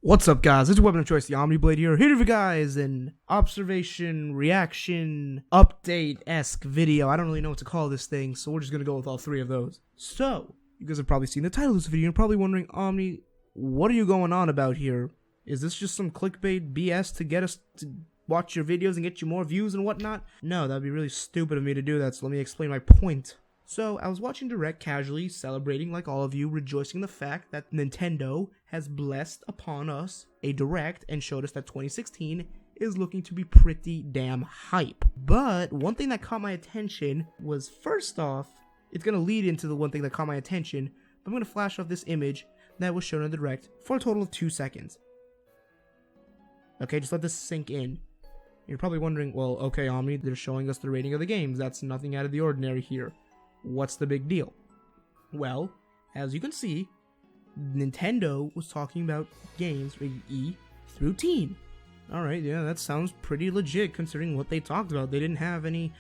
What's up, guys? It's your weapon of choice, the Omniblade here for you guys an observation, reaction, update-esque video. I don't really know what to call this thing, so we're just gonna go with all three of those. So, you guys have probably seen the title of this video and probably wondering, Omni, what are you going on about here? Is this just some clickbait BS to get us to watch your videos and get you more views and whatnot? No, that'd be really stupid of me to do that, so let me explain my point. So, I was watching Direct casually, celebrating like all of you, rejoicing the fact that Nintendo has blessed upon us a Direct and showed us that 2016 is looking to be pretty damn hype. But one thing that caught my attention was, first off, it's going to lead into the one thing that caught my attention, but I'm going to flash off this image that was shown in the Direct for a total of 2 seconds. Okay, just let this sink in. You're probably wondering, well, okay, Omni, they're showing us the rating of the games. That's nothing out of the ordinary here. What's the big deal? Well, as you can see, Nintendo was talking about games rated E through teen. Alright, yeah, that sounds pretty legit considering what they talked about. They didn't have any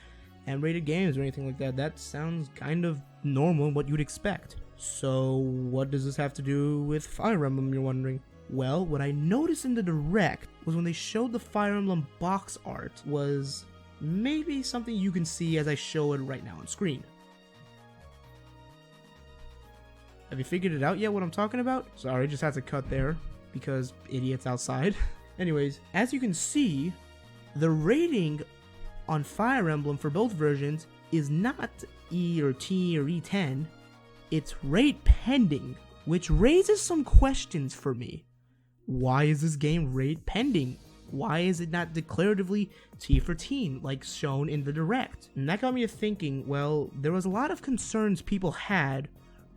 M-rated games or anything like that. That sounds kind of normal, what you'd expect. So, what does this have to do with Fire Emblem, you're wondering? Well, what I noticed in the Direct was when they showed the Fire Emblem box art was maybe something you can see as I show it right now on screen. Have you figured it out yet what I'm talking about? Sorry, just had to cut there because idiots outside. Anyways, as you can see, the rating on Fire Emblem for both versions is not E or T or E10. It's rate pending, which raises some questions for me. Why is this game rate pending? Why is it not declaratively T for teen like shown in the Direct? And that got me to thinking, well, there was a lot of concerns people had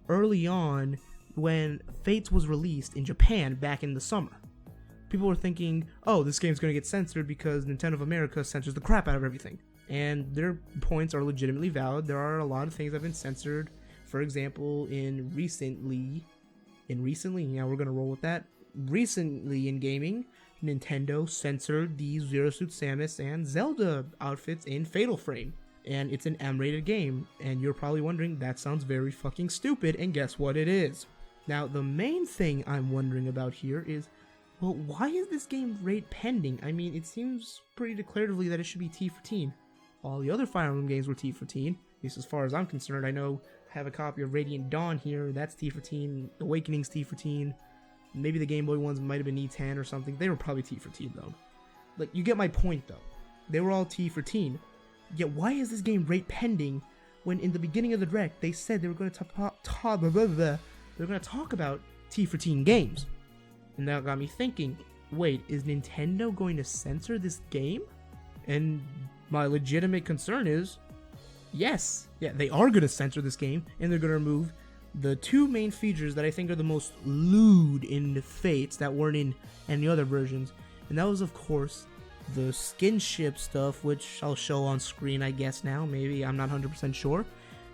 early on when Fates was released in Japan back in the summer. People were thinking, oh, this game's going to get censored because Nintendo of America censors the crap out of everything. And their points are legitimately valid. There are a lot of things that have been censored. For example, recently, yeah, we're going to roll with that. Recently in gaming, Nintendo censored the Zero Suit Samus and Zelda outfits in Fatal Frame. And it's an M-rated game, and you're probably wondering, that sounds very fucking stupid, and guess what it is. Now, the main thing I'm wondering about here is, well, why is this game rate pending? I mean, it seems pretty declaratively that it should be T for teen. All the other Fire Emblem games were T for teen, at least as far as I'm concerned. I know I have a copy of Radiant Dawn here, that's T for teen, Awakening's T for teen, maybe the Game Boy ones might have been E10 or something. They were probably T for teen, though. Like, you get my point, though. They were all T for teen. Yet why is this game rate pending when in the beginning of the Direct they said they were going to talk about T for teen games? And that got me thinking, wait, is Nintendo going to censor this game? And my legitimate concern is, yes, yeah, they are going to censor this game, and they're going to remove the two main features that I think are the most lewd in the Fates that weren't in any other versions. And that was, of course, the Skinship stuff, which I'll show on screen, I guess now, maybe, I'm not 100% sure,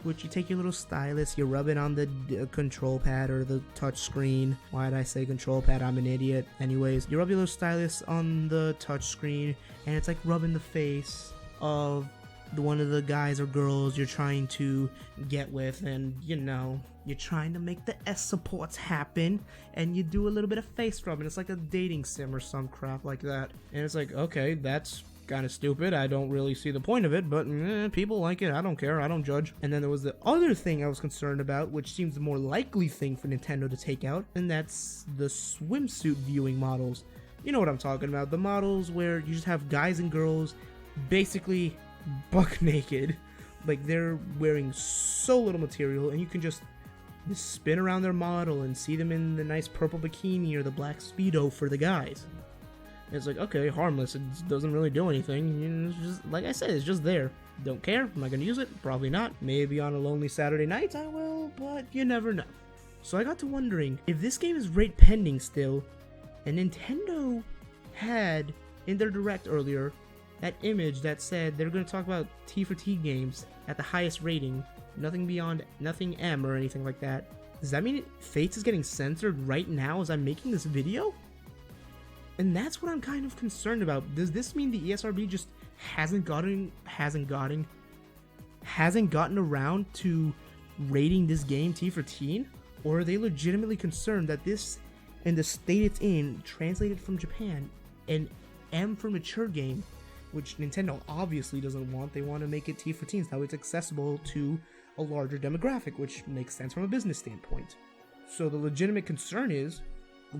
which you take your little stylus, you rub it on the control pad or the touch screen. Why did I say control pad? I'm an idiot. Anyways, you rub your little stylus on the touch screen, and it's like rubbing the face of one of the guys or girls you're trying to get with, and you know, you're trying to make the S supports happen, and you do a little bit of face rubbing. It's like a dating sim or some crap like that. And it's like, okay, that's kind of stupid. I don't really see the point of it, but people like it. I don't care. I don't judge. And then there was the other thing I was concerned about, which seems the more likely thing for Nintendo to take out, and that's the swimsuit viewing models. You know what I'm talking about. The models where you just have guys and girls basically buck naked, like they're wearing so little material, and you can just spin around their model and see them in the nice purple bikini or the black Speedo for the guys. And it's like, okay, harmless, it doesn't really do anything, you know, it's just, like I said, it's just there. Don't care. Am I gonna use it? Probably not. Maybe on a lonely Saturday night I will, but you never know. So I got to wondering, if this game is rate pending still, and Nintendo had in their Direct earlier that image that said they're going to talk about T for T games at the highest rating, nothing beyond, nothing M or anything like that. Does that mean Fates is getting censored right now as I'm making this video? And that's what I'm kind of concerned about. Does this mean the ESRB just hasn't gotten around to rating this game T for teen? Or are they legitimately concerned that this and the state it's in, translated from Japan, an M for mature game, which Nintendo obviously doesn't want. They want to make it T for teens. That way it's accessible to a larger demographic, which makes sense from a business standpoint. So the legitimate concern is,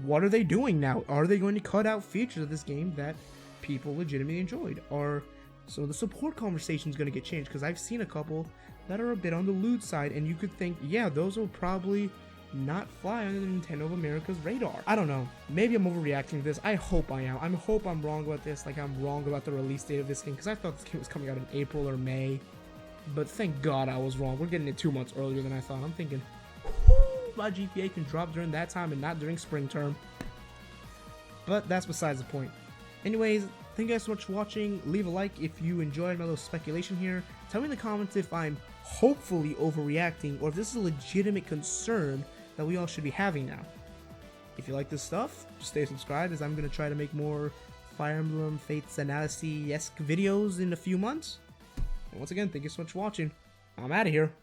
what are they doing now? Are they going to cut out features of this game that people legitimately enjoyed? So the support conversation is going to get changed, because I've seen a couple that are a bit on the lewd side, and you could think, yeah, those will probably not fly under the Nintendo of America's radar. I don't know. Maybe I'm overreacting to this. I hope I am. I hope I'm wrong about this. Like, I'm wrong about the release date of this game, because I thought this game was coming out in April or May. But thank God I was wrong. We're getting it 2 months earlier than I thought. I'm thinking, my GTA can drop during that time and not during spring term. But that's besides the point. Anyways, thank you guys so much for watching. Leave a like if you enjoyed my little speculation here. Tell me in the comments if I'm hopefully overreacting, or if this is a legitimate concern that we all should be having now. If you like this stuff, stay subscribed, as I'm going to try to make more Fire Emblem Fates analysis-esque videos in a few months. And once again, thank you so much for watching. I'm out of here.